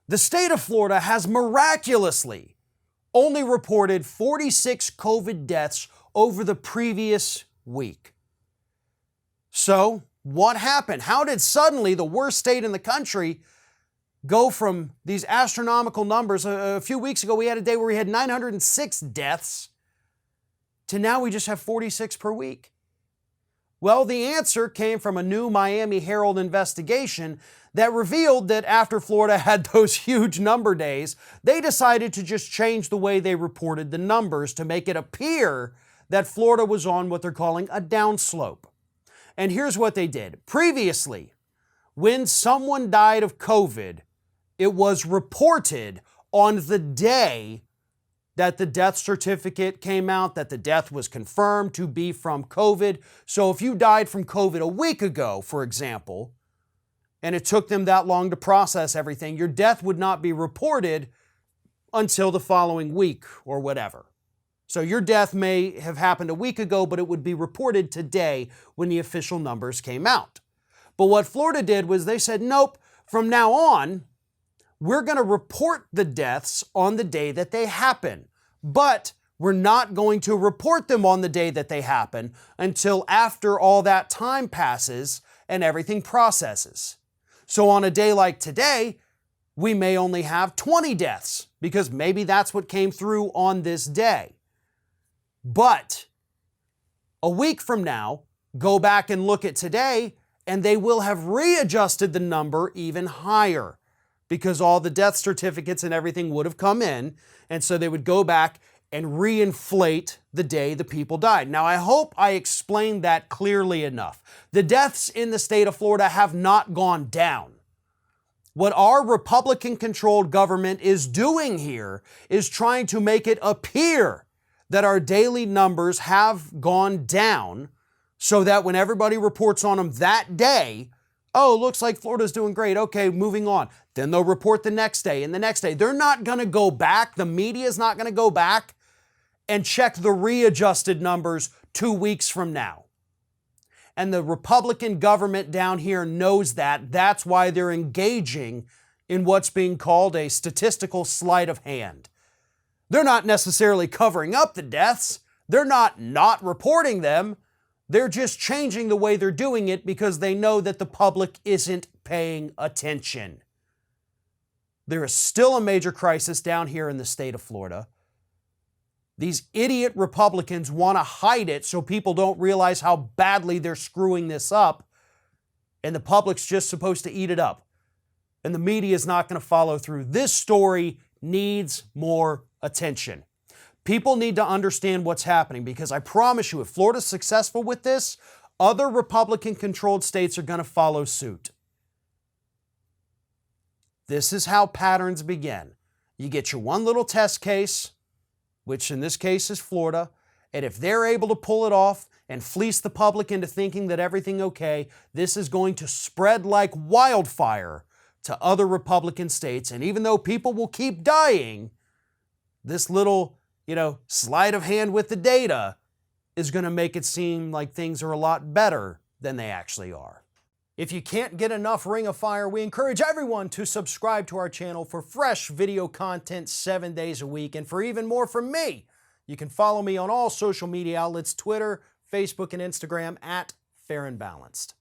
The state of Florida has miraculously only reported 46 COVID deaths over the previous week. So, what happened? How did suddenly the worst state in the country go from these astronomical numbers? A few weeks ago, we had a day where we had 906 deaths to now we just have 46 per week. Well, the answer came from a new Miami Herald investigation that revealed that after Florida had those huge number days, they decided to just change the way they reported the numbers to make it appear that Florida was on what they're calling a downslope. And here's what they did. Previously, when someone died of COVID, it was reported on the day that the death certificate came out, that the death was confirmed to be from COVID. So if you died from COVID a week ago, for example, and it took them that long to process everything, your death would not be reported until the following week or whatever. So your death may have happened a week ago, but it would be reported today when the official numbers came out. But what Florida did was they said, nope, from now on, we're going to report the deaths on the day that they happen, but we're not going to report them on the day that they happen until after all that time passes and everything processes. So on a day like today, we may only have 20 deaths because maybe that's what came through on this day. But a week from now, go back and look at today, and they will have readjusted the number even higher, because all the death certificates and everything would have come in, and so they would go back and reinflate the day the people died. Now, I hope I explained that clearly enough. The deaths in the state of Florida have not gone down. What our Republican-controlled government is doing here is trying to make it appear that our daily numbers have gone down so that when everybody reports on them that day, oh, looks like Florida's doing great. Okay, moving on. Then they'll report the next day and the next day. They're not going to go back. The media is not going to go back and check the readjusted numbers 2 weeks from now. And the Republican government down here knows that. That's why they're engaging in what's being called a statistical sleight of hand. They're not necessarily covering up the deaths. They're not reporting them. They're just changing the way they're doing it because they know that the public isn't paying attention. There is still a major crisis down here in the state of Florida. These idiot Republicans want to hide it so people don't realize how badly they're screwing this up, and the public's just supposed to eat it up. And the media is not going to follow through. This story needs more attention. People need to understand what's happening, because I promise you, if Florida's successful with this, other Republican-controlled states are going to follow suit. This is how patterns begin. You get your one little test case, which in this case is Florida, and if they're able to pull it off and fleece the public into thinking that everything's okay, this is going to spread like wildfire to other Republican states. And even though people will keep dying, this little, sleight of hand with the data is going to make it seem like things are a lot better than they actually are. If you can't get enough Ring of Fire, we encourage everyone to subscribe to our channel for fresh video content 7 days a week. And for even more from me, you can follow me on all social media outlets, Twitter, Facebook, and Instagram @FairandBalanced.